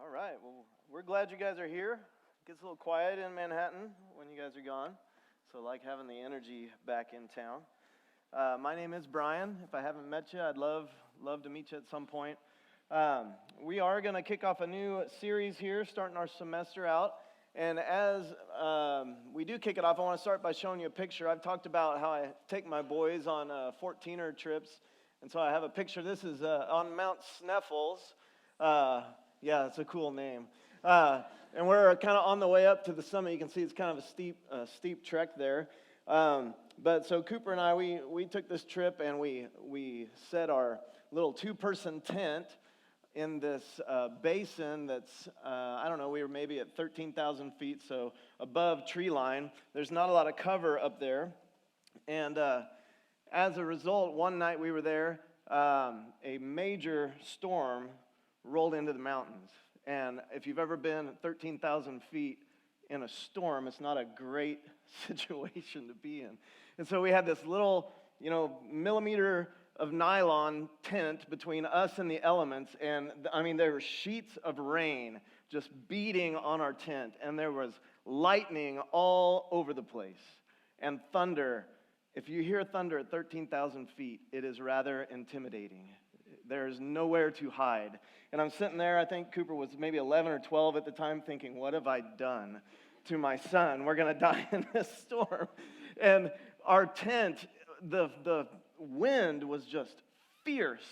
All right, well, we're glad you guys are here. It gets a little quiet in Manhattan when you guys are gone, so I like having the energy back in town. My name is Brian. If I haven't met you, I'd love to meet you at some point. We are going to kick off a new series here, starting our semester out. And as we do kick it off, I want to start by showing you a picture. I've talked about how I take my boys on 14er trips, and so I have a picture. This is on Mount Sneffels. Yeah, it's a cool name. And we're kind of on the way up to the summit. You can see it's kind of a steep trek there. But so Cooper and I, we took this trip and we set our little two-person tent in this basin that's, I don't know, we were maybe at 13,000 feet, so above tree line. There's not a lot of cover up there. And as a result, one night we were there, a major storm rolled into the mountains. And if you've ever been at 13,000 feet in a storm, it's not a great situation to be in. And so we had this little, millimeter of nylon tent between us and the elements. And I mean, there were sheets of rain just beating on our tent. And there was lightning all over the place. And thunder. If you hear thunder at 13,000 feet, it is rather intimidating. There's nowhere to hide. And I'm sitting there, I think Cooper was maybe 11 or 12 at the time, thinking, what have I done to my son? We're going to die in this storm. And our tent, the wind was just fierce.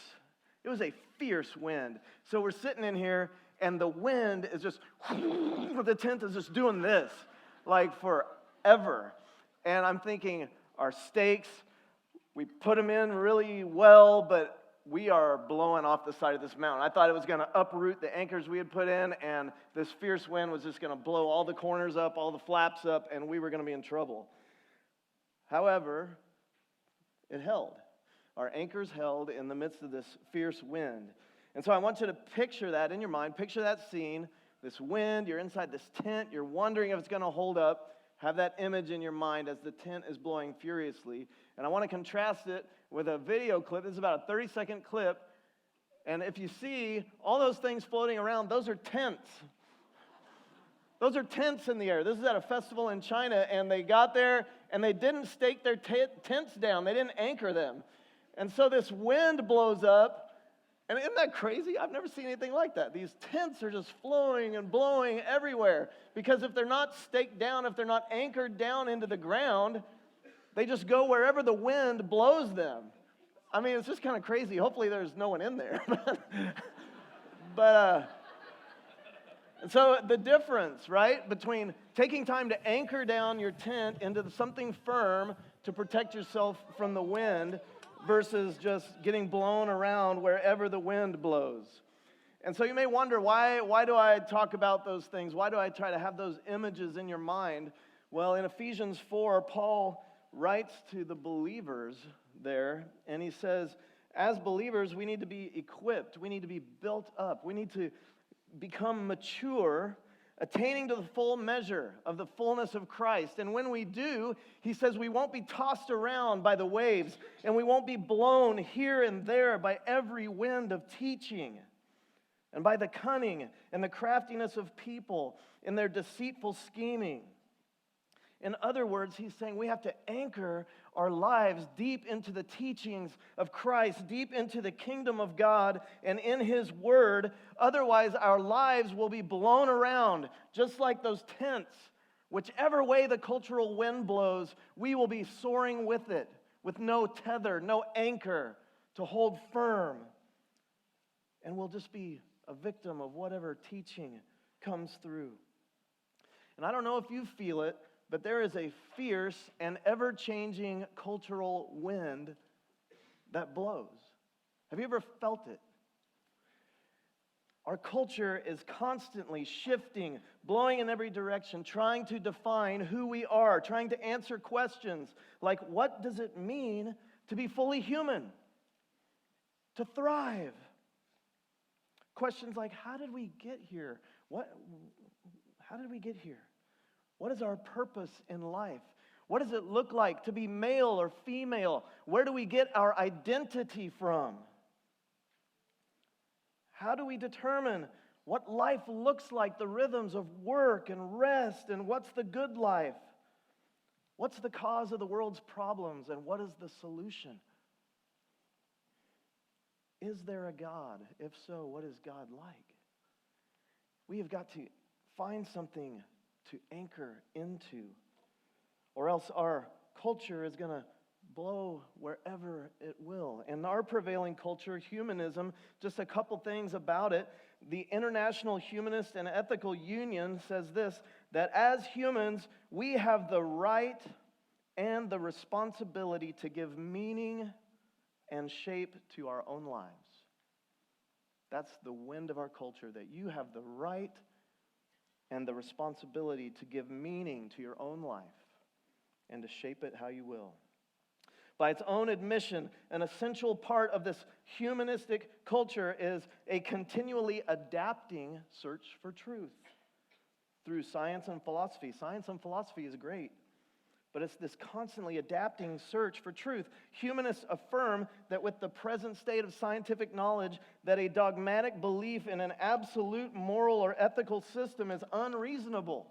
It was a fierce wind. So we're sitting in here, and the wind is just, the tent is just doing this, like forever. And I'm thinking, our stakes, we put them in really well, but we are blowing off the side of this mountain. I thought it was going to uproot the anchors we had put in, and this fierce wind was just going to blow all the corners up, all the flaps up, and we were going to be in trouble. However, it held. Our anchors held in the midst of this fierce wind. And so I want you to picture that in your mind. Picture that scene, this wind, you're inside this tent, you're wondering if it's going to hold up. Have that image in your mind as the tent is blowing furiously. And I want to contrast it with a video clip. This is about a 30-second clip. And if you see all those things floating around, those are tents. Those are tents in the air. This is at a festival in China, and they got there, and they didn't stake their tents down. They didn't anchor them. And so this wind blows up. And isn't that crazy? I've never seen anything like that. These tents are just flowing and blowing everywhere. Because if they're not staked down, if they're not anchored down into the ground, they just go wherever the wind blows them. I mean, it's just kind of crazy. Hopefully there's no one in there. And so the difference, right, between taking time to anchor down your tent into something firm to protect yourself from the wind versus just getting blown around wherever the wind blows. And so you may wonder, why do I talk about those things? Why do I try to have those images in your mind? Well, in Ephesians 4, Paul writes to the believers there, and he says, as believers, we need to be equipped. We need to be built up. We need to become mature, attaining to the full measure of the fullness of Christ. And when we do, he says we won't be tossed around by the waves, and we won't be blown here and there by every wind of teaching, and by the cunning and the craftiness of people in their deceitful scheming. In other words, he's saying we have to anchor our lives deep into the teachings of Christ, deep into the kingdom of God and in his word. Otherwise, our lives will be blown around just like those tents. Whichever way the cultural wind blows, we will be soaring with it, with no tether, no anchor to hold firm. And we'll just be a victim of whatever teaching comes through. And I don't know if you feel it, but there is a fierce and ever-changing cultural wind that blows. Have you ever felt it? Our culture is constantly shifting, blowing in every direction, trying to define who we are, trying to answer questions like, what does it mean to be fully human? To thrive? Questions like, how did we get here? How did we get here? What is our purpose in life? What does it look like to be male or female? Where do we get our identity from? How do we determine what life looks like, the rhythms of work and rest, and what's the good life. What's the cause of the world's problems, and what is the solution? Is there a God? If so, what is God like? We have got to find something to anchor into, or else our culture is going to blow wherever it will. And our prevailing culture, humanism, just a couple things about it. The International Humanist and Ethical Union says this, that as humans, we have the right and the responsibility to give meaning and shape to our own lives. That's the wind of our culture, that you have the right and the responsibility to give meaning to your own life and to shape it how you will. By its own admission, an essential part of this humanistic culture is a continually adapting search for truth through science and philosophy. Science and philosophy is great, but it's this constantly adapting search for truth. Humanists affirm that with the present state of scientific knowledge, that a dogmatic belief in an absolute moral or ethical system is unreasonable.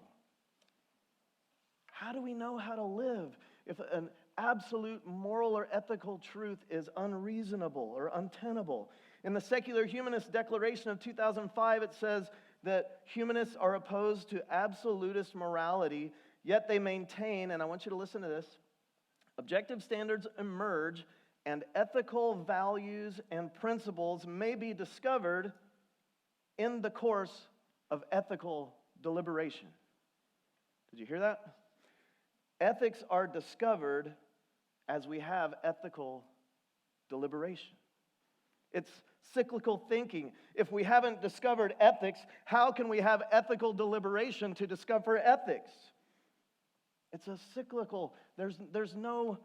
How do we know how to live if an absolute moral or ethical truth is unreasonable or untenable? In the Secular Humanist Declaration of 2005, it says that humanists are opposed to absolutist morality, yet they maintain, and I want you to listen to this, objective standards emerge and ethical values and principles may be discovered in the course of ethical deliberation. Did you hear that? Ethics are discovered as we have ethical deliberation. It's cyclical thinking. If we haven't discovered ethics, how can we have ethical deliberation to discover ethics? It's a cyclical, there's no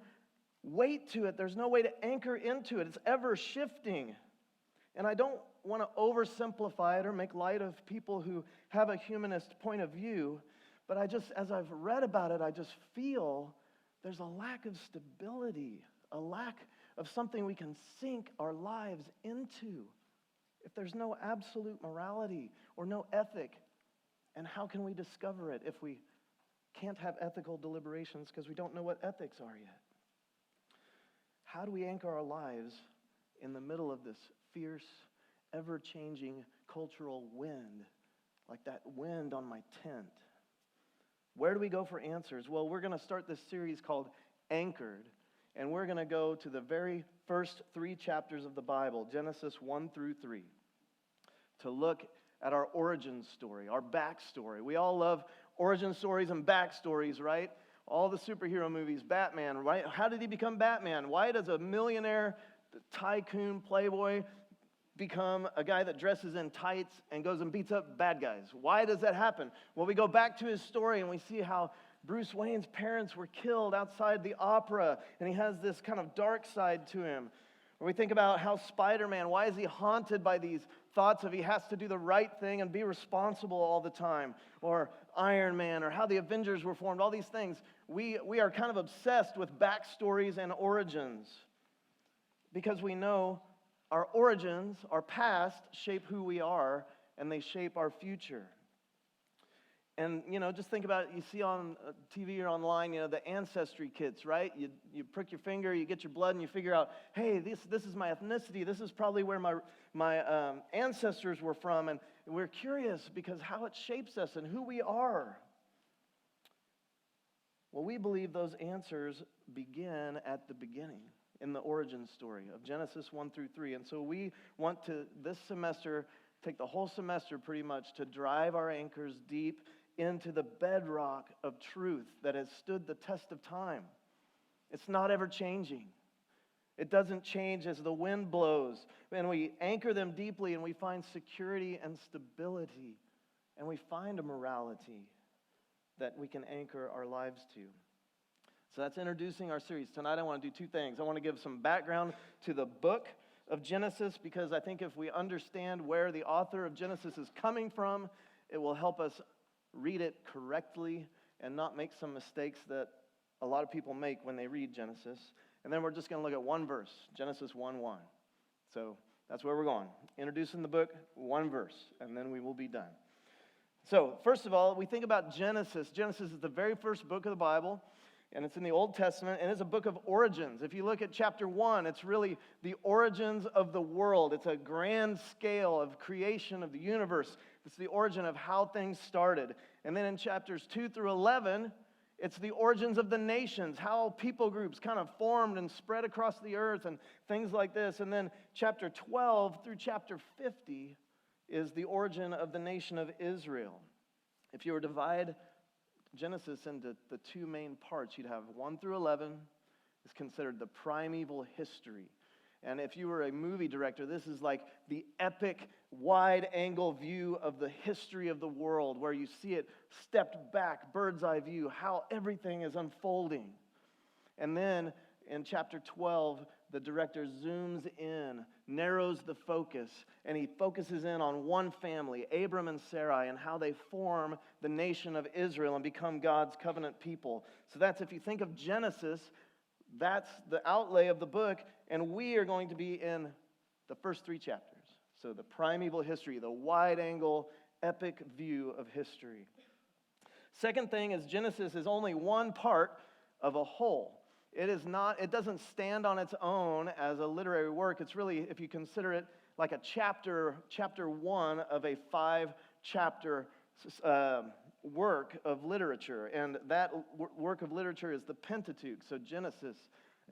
weight to it. There's no way to anchor into it. It's ever shifting. And I don't want to oversimplify it or make light of people who have a humanist point of view, but as I've read about it, I just feel there's a lack of stability, a lack of something we can sink our lives into. If there's no absolute morality or no ethic, and how can we discover it if we can't have ethical deliberations because we don't know what ethics are yet? How do we anchor our lives in the middle of this fierce, ever-changing cultural wind, like that wind on my tent? Where do we go for answers? Well, we're going to start this series called Anchored, and we're going to go to the very first 3 chapters of the Bible, Genesis 1 through 3, to look at our origin story, our backstory. We all love origin stories and backstories, right? All the superhero movies, Batman, right? How did he become Batman? Why does a millionaire, tycoon, playboy become a guy that dresses in tights and goes and beats up bad guys? Why does that happen? Well, we go back to his story and we see how Bruce Wayne's parents were killed outside the opera, and he has this kind of dark side to him. Or we think about how Spider-Man, why is he haunted by these thoughts of he has to do the right thing and be responsible all the time? Or Iron Man, or how the Avengers were formed, all these things. We are kind of obsessed with backstories and origins because we know our origins, our past, shape who we are, and they shape our future. And, just think about it. You see on TV or online, the ancestry kits, right? You prick your finger, you get your blood, and you figure out, hey, this is my ethnicity. This is probably where my ancestors were from. And we're curious because how it shapes us and who we are. Well, we believe those answers begin at the beginning, in the origin story of Genesis 1 through 3. And so we want to, this semester, take the whole semester pretty much to drive our anchors deep into the bedrock of truth that has stood the test of time. It's not ever changing. It doesn't change as the wind blows. And we anchor them deeply and we find security and stability. And we find a morality that we can anchor our lives to. So that's introducing our series. Tonight I want to do 2 things. I want to give some background to the book of Genesis because I think if we understand where the author of Genesis is coming from, it will help us read it correctly and not make some mistakes that a lot of people make when they read Genesis. And then we're just going to look at one verse, Genesis 1:1. So That's where we're going. Introducing the book, one verse, and then we will be done. So, first of all, we think about Genesis. Genesis is the very first book of the Bible, and it's in the Old Testament, and it's a book of origins. If you look at chapter 1, it's really the origins of the world. It's a grand scale of creation of the universe. It's the origin of how things started. And then in chapters 2 through 11, it's the origins of the nations, how people groups kind of formed and spread across the earth and things like this. And then chapter 12 through chapter 50 is the origin of the nation of Israel. If you were to divide Genesis into the two main parts, you'd have 1 through 11 is considered the primeval history. And if you were a movie director, this is like the epic wide-angle view of the history of the world, where you see it stepped back, bird's eye view, how everything is unfolding. And then in chapter 12, the director zooms in, narrows the focus, and he focuses in on one family, Abram and Sarai, and how they form the nation of Israel and become God's covenant people. So that's, if you think of Genesis, that's the outlay of the book, and we are going to be in the first 3 chapters. So the primeval history, the wide-angle, epic view of history. Second thing is Genesis is only one part of a whole. It doesn't stand on its own as a literary work. It's really, if you consider it like a chapter 1 of a 5-chapter work of literature. And that work of literature is the Pentateuch. So Genesis,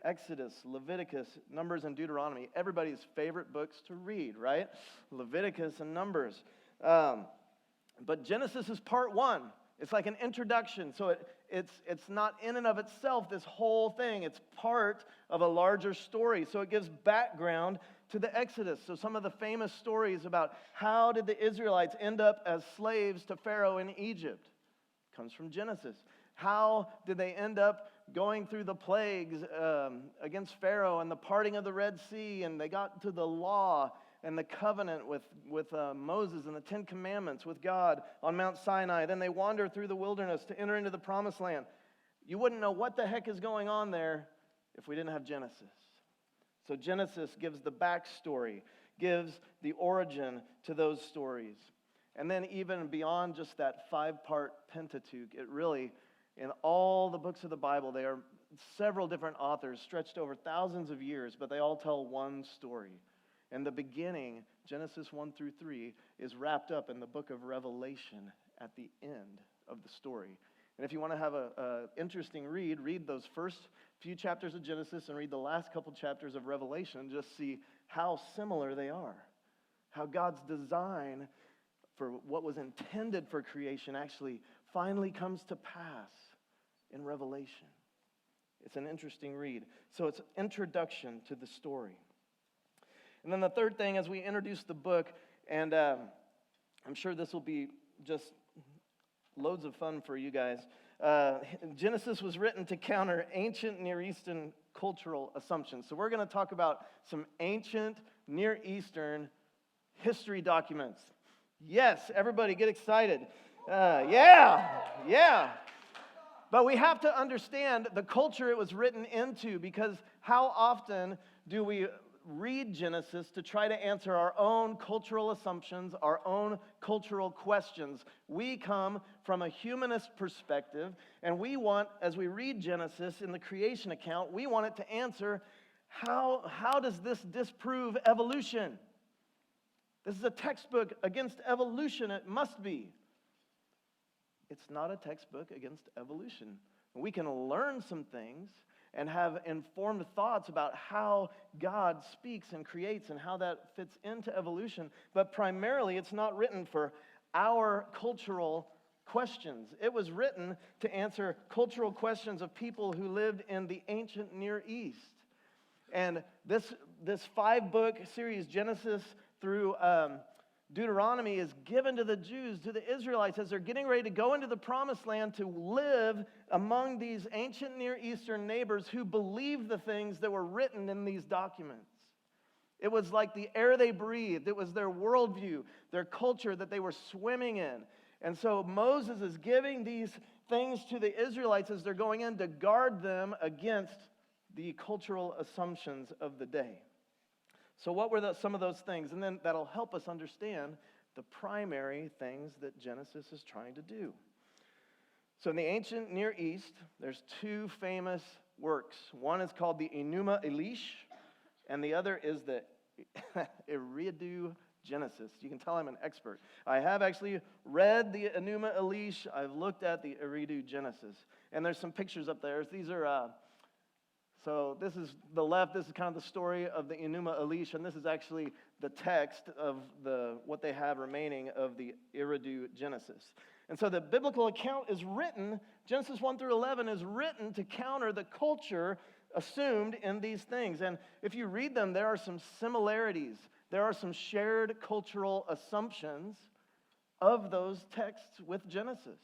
Exodus, Leviticus, Numbers, and Deuteronomy. Everybody's favorite books to read, right? Leviticus and Numbers. But Genesis is part 1. It's like an introduction. So it's not in and of itself this whole thing. It's part of a larger story. So it gives background to the Exodus. So some of the famous stories about how did the Israelites end up as slaves to Pharaoh in Egypt comes from Genesis. How did they end up going through the plagues against Pharaoh and the parting of the Red Sea, and they got to the law and the covenant with Moses and the 10 Commandments with God on Mount Sinai. Then they wander through the wilderness to enter into the Promised Land. You wouldn't know what the heck is going on there if we didn't have Genesis. So Genesis gives the backstory, gives the origin to those stories. And then even beyond just that 5-part Pentateuch, it really, in all the books of the Bible, they are several different authors stretched over thousands of years, but they all tell one story. And the beginning, Genesis 1 through 3, is wrapped up in the book of Revelation at the end of the story. And if you want to have an interesting read those first few chapters of Genesis and read the last couple chapters of Revelation, and just see how similar they are. How God's design for what was intended for creation actually finally comes to pass in Revelation. It's an interesting read. So it's an introduction to the story. And then the third thing, as we introduce the book, and I'm sure this will be just loads of fun for you guys. Genesis was written to counter ancient Near Eastern cultural assumptions. So we're going to talk about some ancient Near Eastern history documents. Yes, everybody get excited. Yeah. But we have to understand the culture it was written into, because how often do we read Genesis to try to answer our own cultural assumptions, our own cultural questions? We come from a humanist perspective, and we want, as we read Genesis in the creation account, we want it to answer, how does this disprove evolution? This is a textbook against evolution, it must be. It's not a textbook against evolution. We can learn some things and have informed thoughts about how God speaks and creates and how that fits into evolution. But primarily, it's not written for our cultural questions. It was written to answer cultural questions of people who lived in the ancient Near East. And this 5-book series, Genesis through Deuteronomy, is given to the Jews, to the Israelites, as they're getting ready to go into the Promised Land to live among these ancient Near Eastern neighbors who believed the things that were written in these documents. It was like the air they breathed. It was their worldview, their culture that they were swimming in. And so Moses is giving these things to the Israelites as they're going in to guard them against the cultural assumptions of the day. So what were some of those things? And then that'll help us understand the primary things that Genesis is trying to do. So in the ancient Near East, there's two famous works. One is called the Enuma Elish, and the other is the Eridu Genesis. You can tell I'm an expert. I have actually read the Enuma Elish. I've looked at the Eridu Genesis. And there's some pictures up there. These are, so this is the left. This is kind of the story of the Enuma Elish, and this is actually the text of what they have remaining of the Eridu Genesis. And so the biblical account is written, Genesis 1 through 11 is written to counter the culture assumed in these things. And if you read them, there are some similarities. There are some shared cultural assumptions of those texts with Genesis.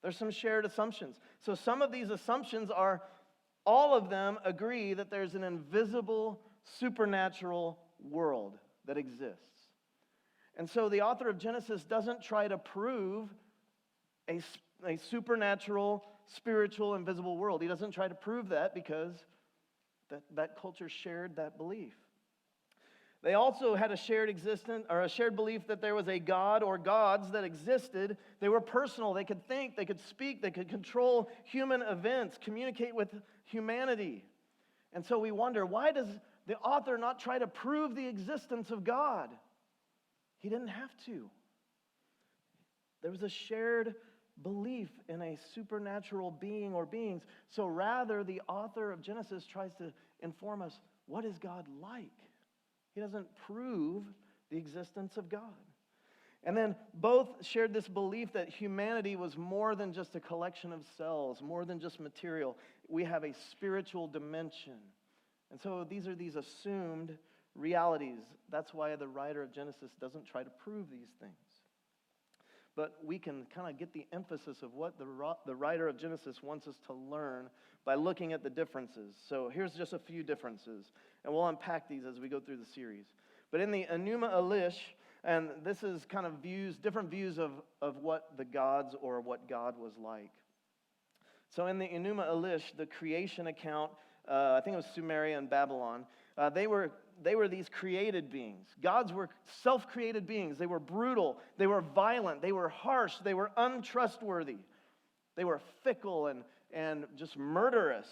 There's some shared assumptions. So some of these assumptions are, all of them agree that there's an invisible, supernatural world that exists. And so the author of Genesis doesn't try to prove a supernatural, spiritual, invisible world. He doesn't try to prove that because that culture shared that belief. They also had a shared existence, or a shared belief that there was a God or gods that existed. They were personal. They could think, they could speak, they could control human events, communicate with humanity. And so we wonder, why does the author not try to prove the existence of God? He didn't have to. There was a shared belief in a supernatural being or beings. So rather, the author of Genesis tries to inform us, what is God like? He doesn't prove the existence of God. And then both shared this belief that humanity was more than just a collection of cells, more than just material. We have a spiritual dimension. And so these are these assumed realities. That's why the writer of Genesis doesn't try to prove these things. But we can kind of get the emphasis of what the writer of Genesis wants us to learn by looking at the differences. So here's just a few differences, and we'll unpack these as we go through the series. But in the Enuma Elish, and this is kind of different views of what the gods or what God was like. So in the Enuma Elish, the creation account, I think it was Sumeria and Babylon, they were these created beings. Gods were self-created beings. They were brutal. They were violent. They were harsh. They were untrustworthy. They were fickle and just murderous.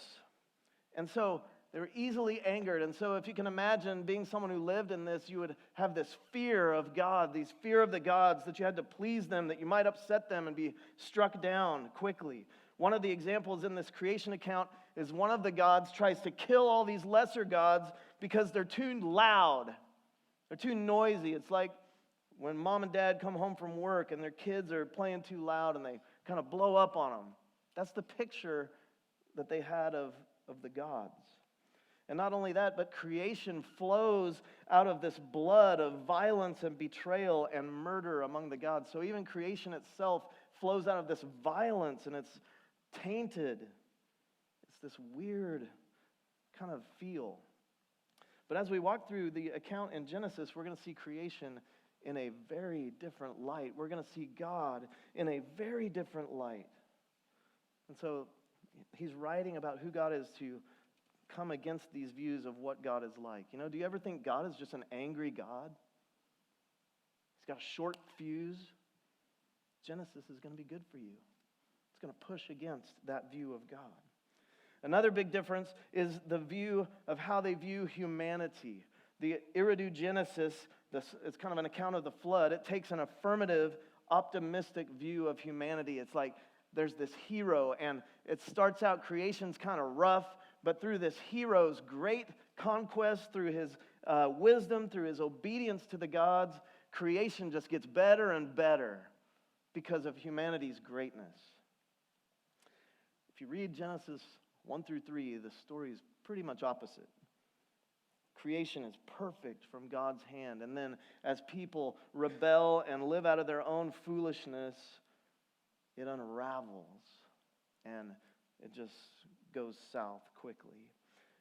And so they were easily angered. And so if you can imagine being someone who lived in this, you would have this fear of God, these fear of the gods, that you had to please them, that you might upset them and be struck down quickly. One of the examples in this creation account is one of the gods tries to kill all these lesser gods because they're too loud. They're too noisy. It's like when mom and dad come home from work and their kids are playing too loud and they kind of blow up on them. That's the picture that they had of the gods. And not only that, but creation flows out of this blood of violence and betrayal and murder among the gods. So even creation itself flows out of this violence, and it's tainted. It's this weird kind of feel. But as we walk through the account in Genesis, we're going to see creation in a very different light. We're going to see God in a very different light. And so he's writing about who God is to come against these views of what God is like. You know, do you ever think God is just an angry God? He's got a short fuse. Genesis is going to be good for you. It's going to push against that view of God. Another big difference is the view of how they view humanity. The Eridu Genesis, it's kind of an account of the flood. It takes an affirmative, optimistic view of humanity. It's like there's this hero, and it starts out, creation's kind of rough, but through this hero's great conquest, through his wisdom, through his obedience to the gods, creation just gets better and better because of humanity's greatness. If you read Genesis 1 through 3, the story is pretty much opposite. Creation is perfect from God's hand. And then as people rebel and live out of their own foolishness, it unravels and it just goes south quickly.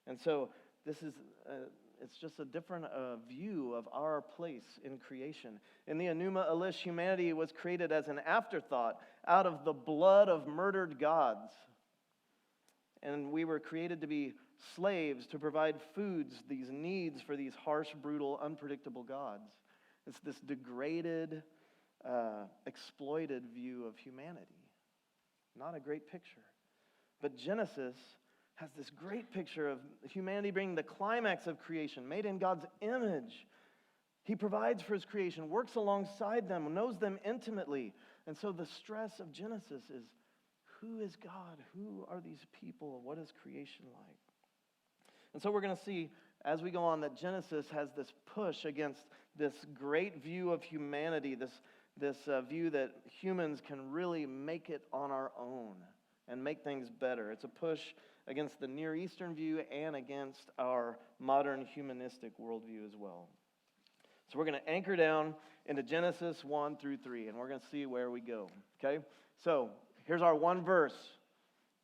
And so this is, it's just a different view of our place in creation. In the Enuma Elish, humanity was created as an afterthought out of the blood of murdered gods. And we were created to be slaves, to provide foods, these needs for these harsh, brutal, unpredictable gods. It's this degraded, exploited view of humanity. Not a great picture. But Genesis has this great picture of humanity being the climax of creation, made in God's image. He provides for his creation, works alongside them, knows them intimately. And so the stress of Genesis is, who is God? Who are these people? What is creation like? And so we're going to see as we go on that Genesis has this push against this great view of humanity, this view that humans can really make it on our own and make things better. It's a push against the Near Eastern view and against our modern humanistic worldview as well. So we're going to anchor down into Genesis 1 through 3, and we're going to see where we go, okay? So here's our one verse.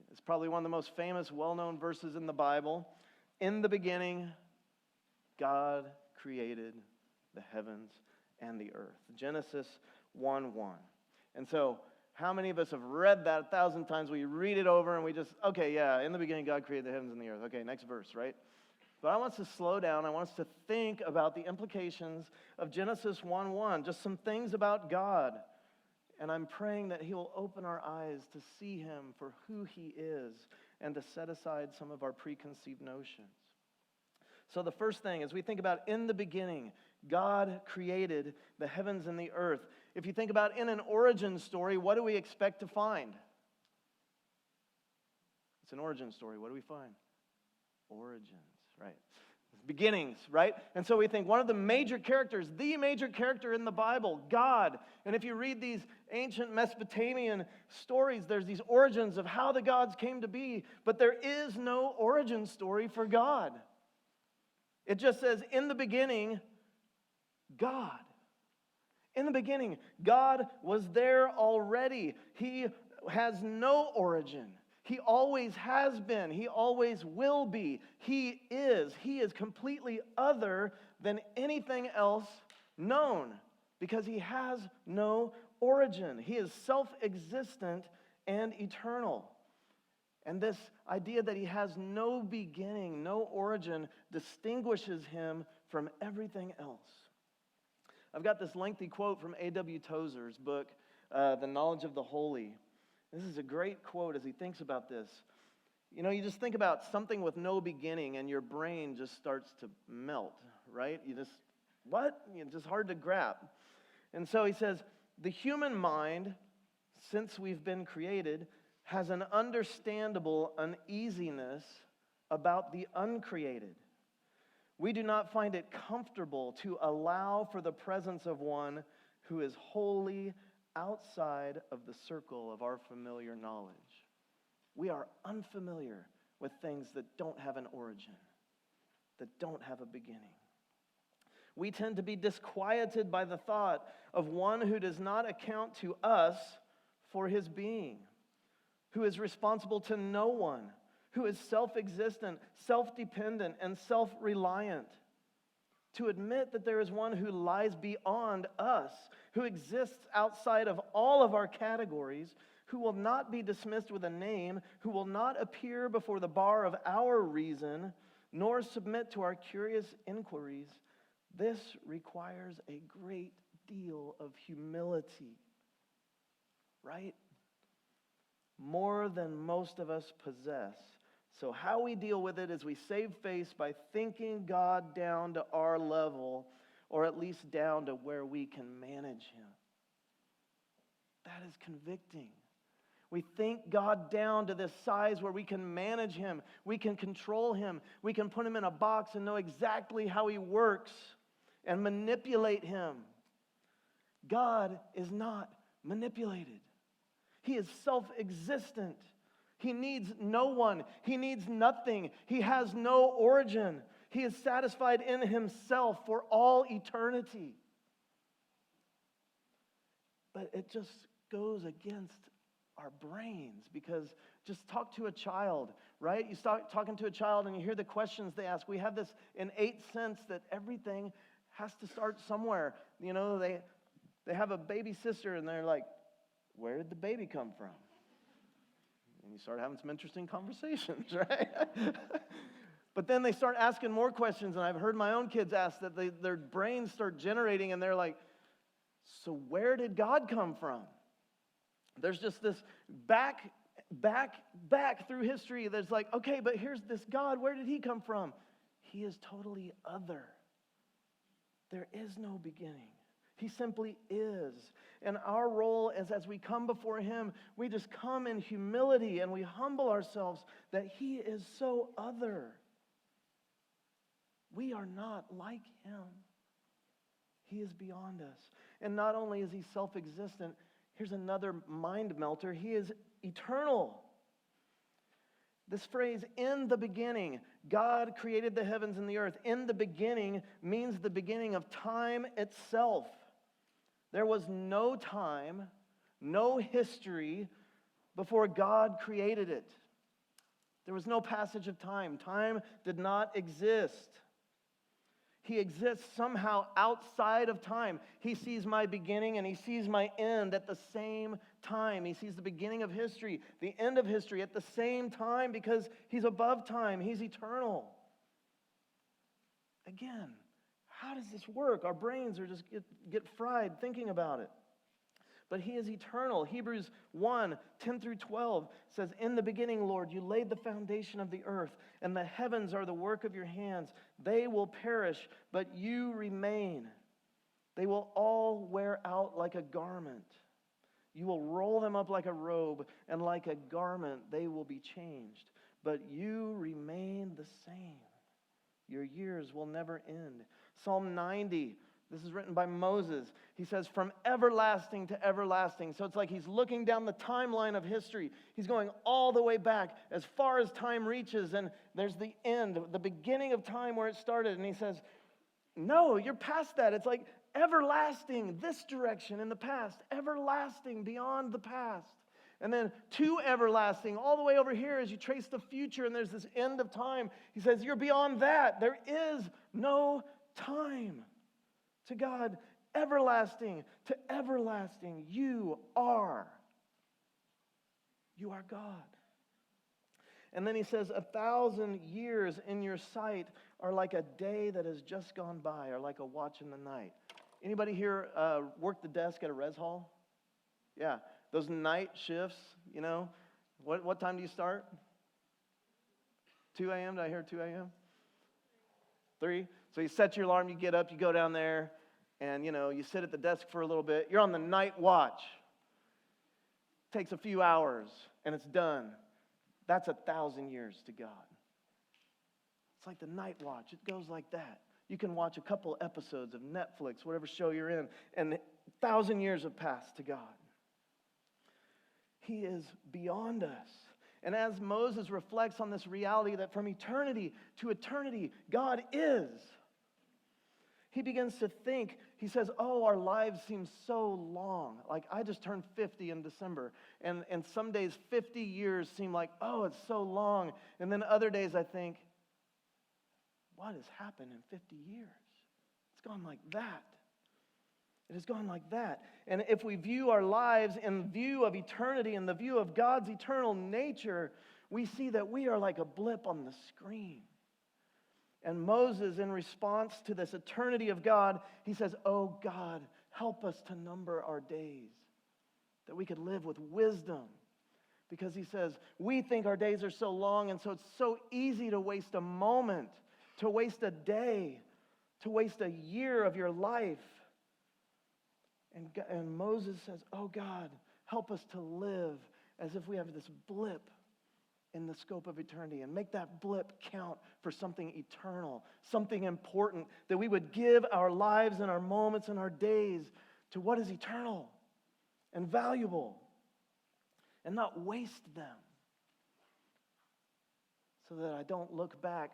It's probably one of the most famous, well-known verses in the Bible. In the beginning, God created the heavens and the earth. Genesis 1:1. And so, how many of us have read that 1,000 times? We read it over and we just, okay, yeah, in the beginning God created the heavens and the earth. Okay, next verse, right? But I want us to slow down. I want us to think about the implications of Genesis 1:1, just some things about God. And I'm praying that he will open our eyes to see him for who he is and to set aside some of our preconceived notions. So the first thing, as we think about in the beginning, God created the heavens and the earth. If you think about in an origin story, what do we expect to find? It's an origin story. What do we find? Origins, right? Beginnings, right? And so we think one of the major characters, the major character in the Bible, God. And if you read these ancient Mesopotamian stories, there's these origins of how the gods came to be, but there is no origin story for God. It just says, in the beginning, God. In the beginning, God was there already. He has no origin. He always has been. He always will be. He is. He is completely other than anything else known because he has no origin. He is self-existent and eternal. And this idea that he has no beginning, no origin, distinguishes him from everything else. I've got this lengthy quote from A.W. Tozer's book, The Knowledge of the Holy. This is a great quote as he thinks about this. You know, you just think about something with no beginning and your brain just starts to melt, right? You just, what? It's just hard to grasp. And so he says, the human mind, since we've been created, has an understandable uneasiness about the uncreated. We do not find it comfortable to allow for the presence of one who is wholly outside of the circle of our familiar knowledge. We are unfamiliar with things that don't have an origin, that don't have a beginning. We tend to be disquieted by the thought of one who does not account to us for his being, who is responsible to no one, who is self-existent, self-dependent, and self-reliant. To admit that there is one who lies beyond us, who exists outside of all of our categories, who will not be dismissed with a name, who will not appear before the bar of our reason, nor submit to our curious inquiries, this requires a great deal of humility, right? More than most of us possess. So how we deal with it is we save face by thinking God down to our level, or at least down to where we can manage him. That is convicting. We think God down to this size where we can manage him, we can control him, we can put him in a box and know exactly how he works and manipulate him. God is not manipulated. He is self-existent. He needs no one. He needs nothing. He has no origin. He is satisfied in himself for all eternity. But it just goes against our brains because just talk to a child, right? You start talking to a child and you hear the questions they ask. We have this innate sense that everything has to start somewhere. You know, they have a baby sister and they're like, where did the baby come from? And you start having some interesting conversations, right? But then they start asking more questions, and I've heard my own kids ask that their brains start generating, and they're like, so where did God come from? There's just this back through history. There's like, okay, but here's this God. Where did he come from? He is totally other. There is no beginning. He simply is. And our role is, as we come before him, we just come in humility and we humble ourselves that he is so other. We are not like him. He is beyond us. And not only is he self-existent, here's another mind melter. He is eternal. This phrase, in the beginning, God created the heavens and the earth. In the beginning means the beginning of time itself. There was no time, no history before God created it. There was no passage of time. Time did not exist. He exists somehow outside of time. He sees my beginning and he sees my end at the same time. He sees the beginning of history, the end of history at the same time because he's above time. He's eternal. Again, how does this work? Our brains are just get fried thinking about it. But he is eternal. Hebrews 1, 10 through 12 says, in the beginning, Lord, you laid the foundation of the earth, and the heavens are the work of your hands. They will perish, but you remain. They will all wear out like a garment. You will roll them up like a robe, and like a garment they will be changed. But you remain the same. Your years will never end. Psalm 90, this is written by Moses. He says, from everlasting to everlasting. So it's like he's looking down the timeline of history. He's going all the way back as far as time reaches. And there's the end, the beginning of time where it started. And he says, no, you're past that. It's like everlasting, this direction in the past. Everlasting beyond the past. And then to everlasting, all the way over here as you trace the future. And there's this end of time. He says, you're beyond that. There is no time. To God, everlasting to everlasting, you are God. And then he says, 1,000 years in your sight are like a day that has just gone by, or like a watch in the night. Anybody here work the desk at a res hall? Yeah, those night shifts, you know. What time do you start? 2 a.m., did I hear 2 a.m.? 3? So you set your alarm, you get up, you go down there, and, you sit at the desk for a little bit. You're on the night watch. Takes a few hours, and it's done. That's 1,000 years to God. It's like the night watch. It goes like that. You can watch a couple episodes of Netflix, whatever show you're in, and 1,000 years have passed to God. He is beyond us. And as Moses reflects on this reality that from eternity to eternity, God is, he begins to think, he says, oh, our lives seem so long. Like, I just turned 50 in December. And some days, 50 years seem like, oh, it's so long. And then other days I think, what has happened in 50 years? It's gone like that. It has gone like that. And if we view our lives in view of eternity, in the view of God's eternal nature, we see that we are like a blip on the screen. And Moses, in response to this eternity of God, he says, oh God, help us to number our days, that we could live with wisdom. Because he says, we think our days are so long, and so it's so easy to waste a moment, to waste a day, to waste a year of your life. And Moses says, oh God, help us to live as if we have this blip in the scope of eternity, and make that blip count for something eternal, something important, that we would give our lives and our moments and our days to what is eternal and valuable, and not waste them, so that I don't look back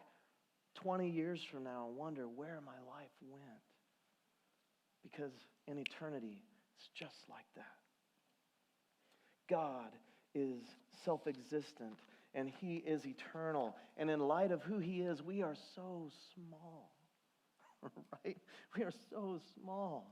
20 years from now and wonder where my life went. Because in eternity, it's just like that. God is self-existent, and he is eternal. And in light of who he is, we are so small, right? We are so small.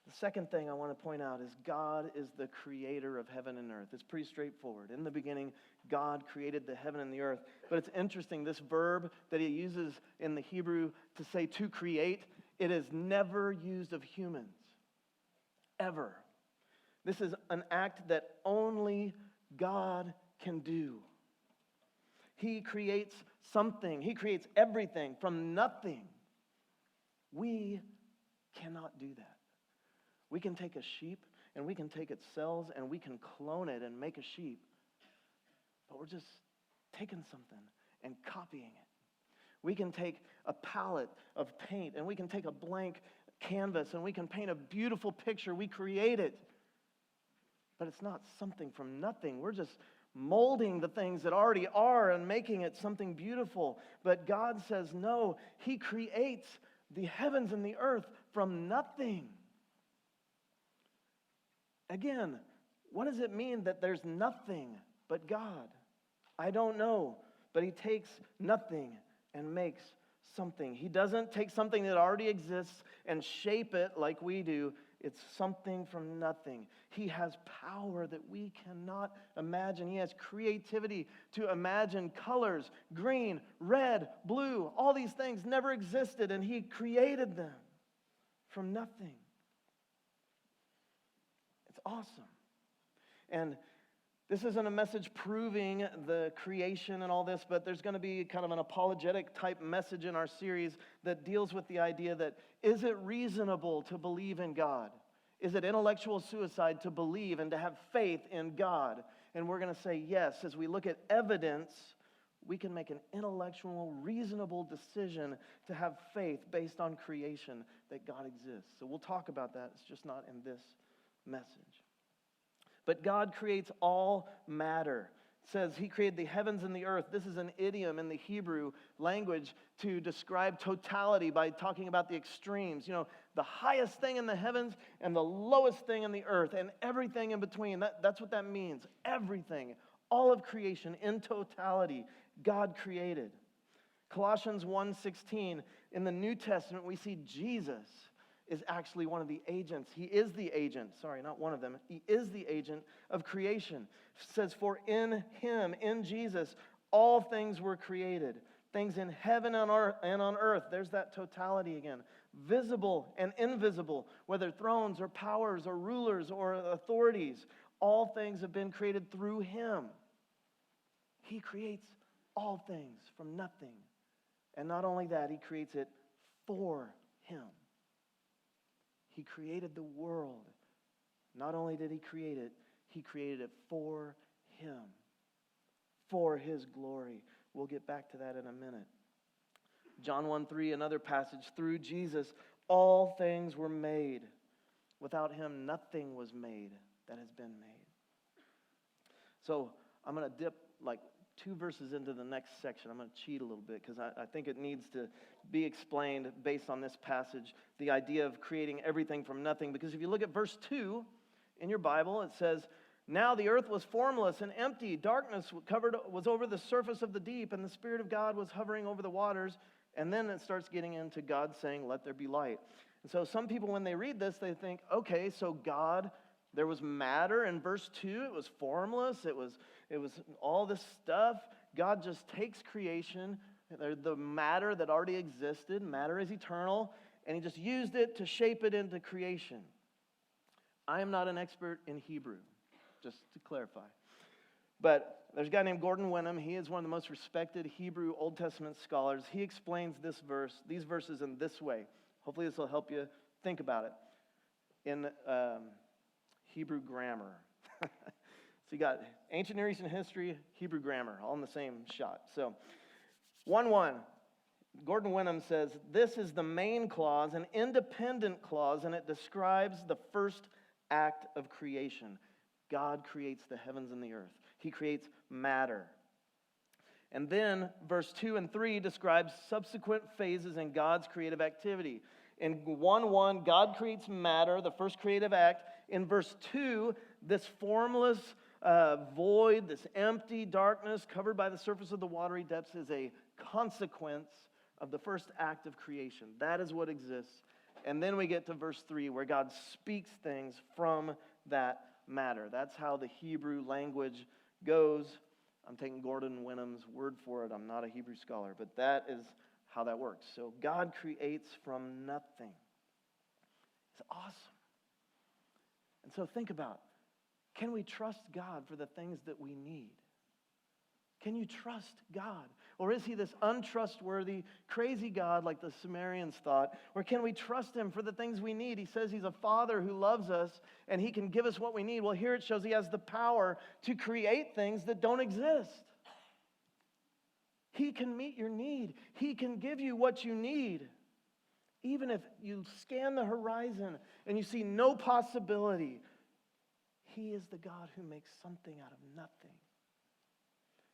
The second thing I want to point out is God is the creator of heaven and earth. It's pretty straightforward. In the beginning, God created the heaven and the earth. But it's interesting, this verb that he uses in the Hebrew to say to create, it is never used of humans. Ever. This is an act that only God can do. He creates something. He creates everything from nothing. We cannot do that. We can take a sheep and we can take its cells and we can clone it and make a sheep. But we're just taking something and copying it. We can take a palette of paint and we can take a blank canvas and we can paint a beautiful picture. We create it. But it's not something from nothing. We're just molding the things that already are and making it something beautiful. But God says no. He creates the heavens and the earth from nothing. Again, what does it mean that there's nothing but God? I don't know, but he takes nothing and makes something. He doesn't take something that already exists and shape it like we do. It's something from nothing. He has power that we cannot imagine. He has creativity to imagine colors, green, red, blue. All these things never existed, and he created them from nothing. It's awesome. And this isn't a message proving the creation and all this, but there's going to be kind of an apologetic type message in our series that deals with the idea that, is it reasonable to believe in God? Is it intellectual suicide to believe and to have faith in God? And we're going to say yes. As we look at evidence, we can make an intellectual, reasonable decision to have faith based on creation that God exists. So we'll talk about that. It's just not in this message. But God creates all matter. It says he created the heavens and the earth. This is an idiom in the Hebrew language to describe totality by talking about the extremes. You know, the highest thing in the heavens and the lowest thing in the earth and everything in between. That's what that means. Everything, all of creation in totality, God created. Colossians 1:16, in the New Testament, we see Jesus is actually one of the agents. He is the agent. Sorry, not one of them. He is the agent of creation. It says, for in him, in Jesus, all things were created. Things in heaven and on earth. There's that totality again. Visible and invisible, whether thrones or powers or rulers or authorities. All things have been created through him. He creates all things from nothing. And not only that, he creates it for him. He created the world. Not only did he create it, he created it for him, for his glory. We'll get back to that in a minute. John 1:3, another passage, through Jesus, all things were made. Without him, nothing was made that has been made. So I'm going to dip like 2 verses into the next section. I'm going to cheat a little bit because I think it needs to be explained based on this passage, the idea of creating everything from nothing. Because if you look at verse 2 in your Bible, it says, now the earth was formless and empty. Darkness was over the surface of the deep, and the Spirit of God was hovering over the waters. And then it starts getting into God saying, let there be light. And so some people, when they read this, they think, okay, so God, there was matter in verse 2. It was formless. It was all this stuff. God just takes creation, the matter that already existed. Matter is eternal. And he just used it to shape it into creation. I am not an expert in Hebrew, just to clarify. But there's a guy named Gordon Wenham. He is one of the most respected Hebrew Old Testament scholars. He explains these verses in this way. Hopefully this will help you think about it. In Hebrew grammar. So you got ancient Near Eastern history, Hebrew grammar, all in the same shot. So 1:1, Gordon Wenham says, this is the main clause, an independent clause, and it describes the first act of creation. God creates the heavens and the earth. He creates matter. And then verse 2 and 3 describes subsequent phases in God's creative activity. In 1:1, God creates matter, the first creative act. In verse 2, this formless void, this empty darkness covered by the surface of the watery depths is a consequence of the first act of creation. That is what exists And then we get to verse 3 where God speaks things from that matter. That's how the Hebrew language goes. I'm taking Gordon Wenham's word for it. I'm not a Hebrew scholar, but that is how that works. So God creates from nothing. It's awesome. And so think about, can we trust God for the things that we need? Can you trust God? Or is he this untrustworthy, crazy God like the Sumerians thought? Or can we trust him for the things we need? He says he's a father who loves us and he can give us what we need. Well, here it shows he has the power to create things that don't exist. He can meet your need. He can give you what you need. Even if you scan the horizon and you see no possibility, he is the God who makes something out of nothing.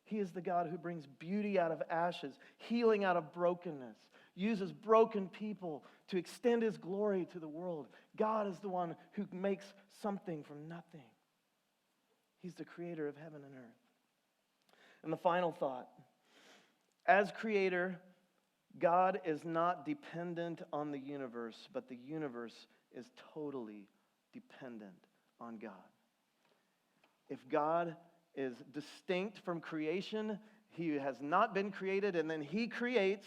He is the God who brings beauty out of ashes, healing out of brokenness, uses broken people to extend his glory to the world. God is the one who makes something from nothing. He's the creator of heaven and earth. And the final thought, as creator, God is not dependent on the universe, but the universe is totally dependent on God. If God is distinct from creation, he has not been created, and then he creates,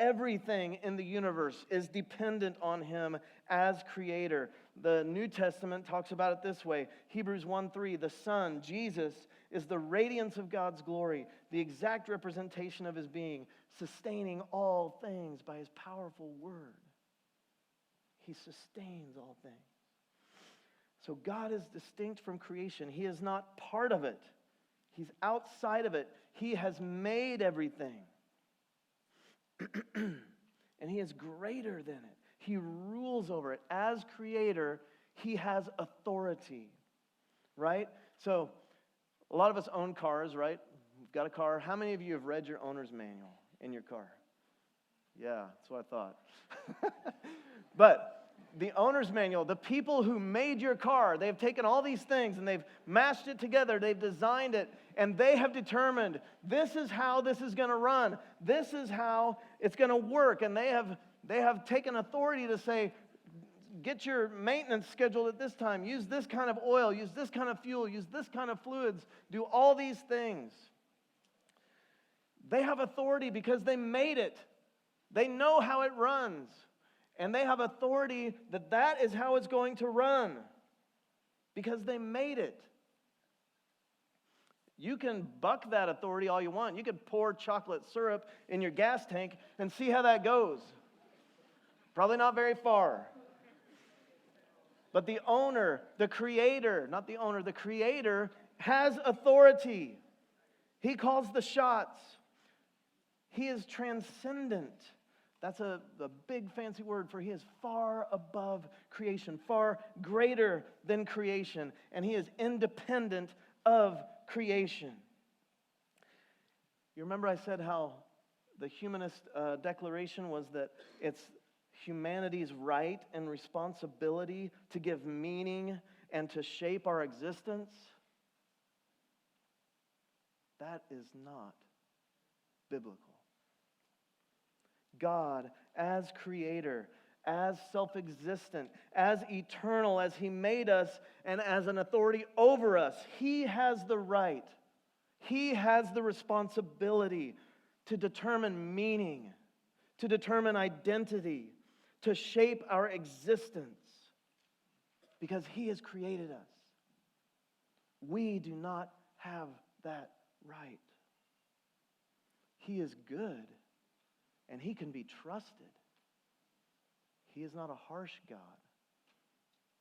everything in the universe is dependent on him as creator. The New Testament talks about it this way. Hebrews 1:3, the Son, Jesus, is the radiance of God's glory, the exact representation of his being, sustaining all things by his powerful word. He sustains all things. So God is distinct from creation. He is not part of it. He's outside of it. He has made everything. And he is greater than it. He rules over it. As creator, he has authority. Right? So, a lot of us own cars, right? We've got a car. How many of you have read your owner's manual in your car? Yeah, that's what I thought. But the owner's manual, the people who made your car, they've taken all these things and they've mashed it together, they've designed it, and they have determined this is how this is going to run. This is how it's going to work. And they have taken authority to say, get your maintenance scheduled at this time. Use this kind of oil. Use this kind of fuel. Use this kind of fluids. Do all these things. They have authority because they made it. They know how it runs. And they have authority that is how it's going to run. Because they made it. You can buck that authority all you want. You could pour chocolate syrup in your gas tank and see how that goes. Probably not very far. But the owner, the creator, not the owner, the creator has authority. He calls the shots. He is transcendent. That's a big fancy word for he is far above creation, far greater than creation, and he is independent of creation. You remember I said how the humanist declaration was that it's humanity's right and responsibility to give meaning and to shape our existence? That is not biblical. God, as creator, as self-existent, as eternal, as he made us, and as an authority over us, he has the right, he has the responsibility to determine meaning, to determine identity, to shape our existence, because he has created us. We do not have that right. He is good, and he can be trusted. He is not a harsh God,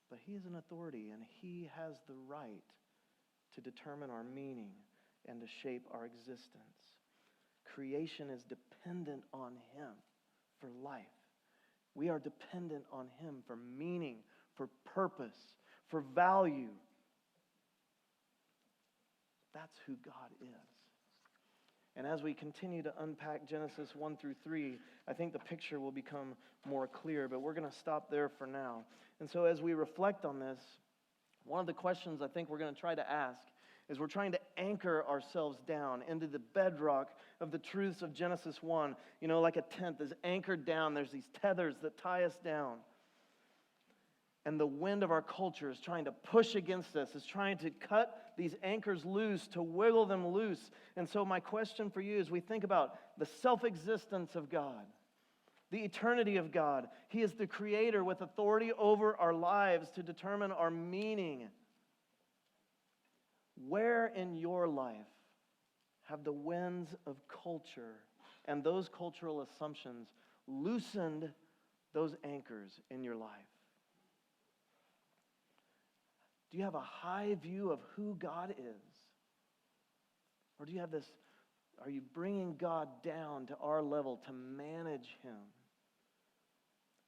but he is an authority, and he has the right to determine our meaning and to shape our existence. Creation is dependent on him for life. We are dependent on him for meaning, for purpose, for value. That's who God is. And as we continue to unpack Genesis 1 through 3, I think the picture will become more clear, but we're going to stop there for now. And so as we reflect on this, one of the questions I think we're going to try to ask is we're trying to anchor ourselves down into the bedrock of the truths of Genesis 1. You know, like a tent is anchored down. There's these tethers that tie us down. And the wind of our culture is trying to push against us, is trying to cut these anchors loose, to wiggle them loose. And so my question for you is, we think about the self-existence of God, the eternity of God. He is the creator with authority over our lives to determine our meaning. Where in your life have the winds of culture and those cultural assumptions loosened those anchors in your life? Do you have a high view of who God is? Or do you have this, are you bringing God down to our level to manage Him?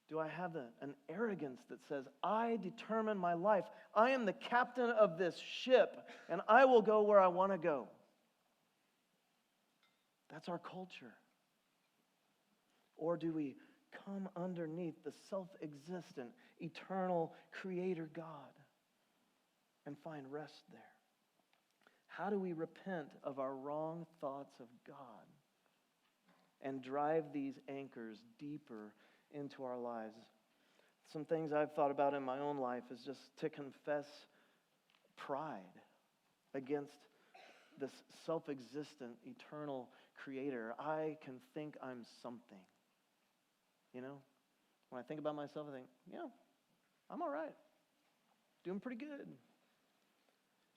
Do I have an arrogance that says, I determine my life. I am the captain of this ship, and I will go where I want to go. That's our culture. Or do we come underneath the self-existent, eternal creator God and find rest there? How do we repent of our wrong thoughts of God and drive these anchors deeper into our lives? Some things I've thought about in my own life is just to confess pride against this self-existent, eternal creator. I can think I'm something. You know? When I think about myself, I think, yeah, I'm all right. Doing pretty good.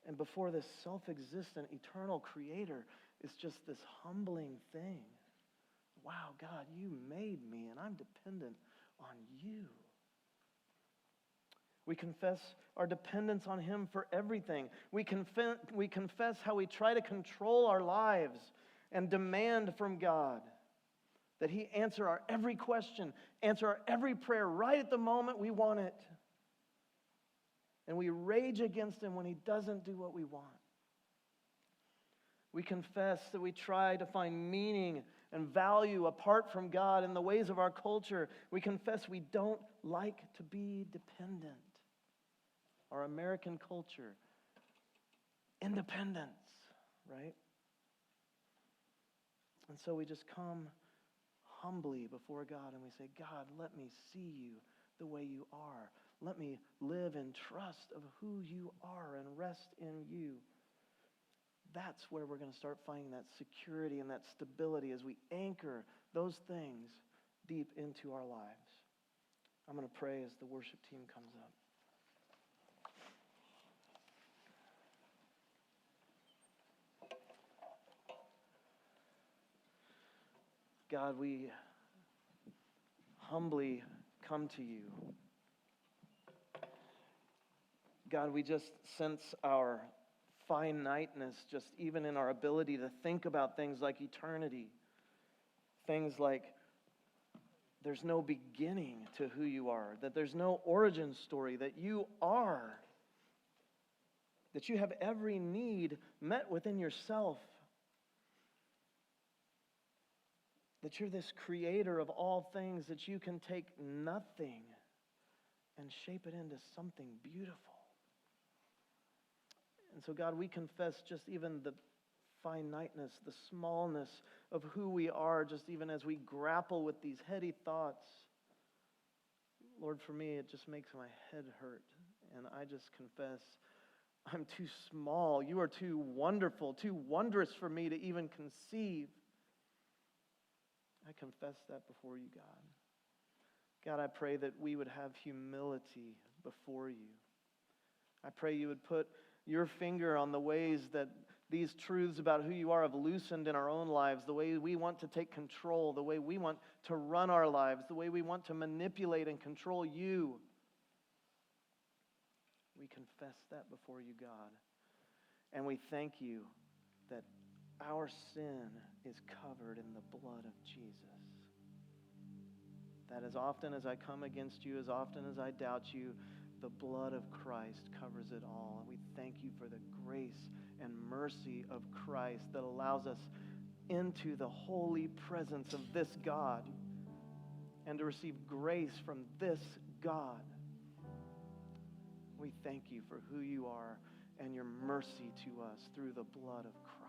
And before this self-existent, eternal creator, it's just this humbling thing. Wow, God, you made me, and I'm dependent on you. We confess our dependence on Him for everything. We confess how we try to control our lives and demand from God that He answer our every question, answer our every prayer right at the moment we want it. And we rage against Him when He doesn't do what we want. We confess that we try to find meaning and value apart from God in the ways of our culture. We confess we don't like to be dependent. Our American culture, independence, right? And so we just come humbly before God and we say, God, let me see you the way you are. Let me live in trust of who you are and rest in you. That's where we're going to start finding that security and that stability as we anchor those things deep into our lives. I'm going to pray as the worship team comes up. God, we humbly come to you. God, we just sense our finiteness, just even in our ability to think about things like eternity. Things like there's no beginning to who you are, that there's no origin story, that you are, that you have every need met within yourself, that you're this creator of all things, that you can take nothing and shape it into something beautiful. And so, God, we confess just even the finiteness, the smallness of who we are, just even as we grapple with these heady thoughts. Lord, for me, it just makes my head hurt. And I just confess, I'm too small. You are too wonderful, too wondrous for me to even conceive. I confess that before you, God. God, I pray that we would have humility before you. I pray you would put your finger on the ways that these truths about who you are have loosened in our own lives, the way we want to take control, the way we want to run our lives, the way we want to manipulate and control you. We confess that before you, God. And we thank you that our sin is covered in the blood of Jesus. That as often as I come against you, as often as I doubt you, the blood of Christ covers it all. And we thank you for the grace and mercy of Christ that allows us into the holy presence of this God and to receive grace from this God. We thank you for who you are and your mercy to us through the blood of Christ.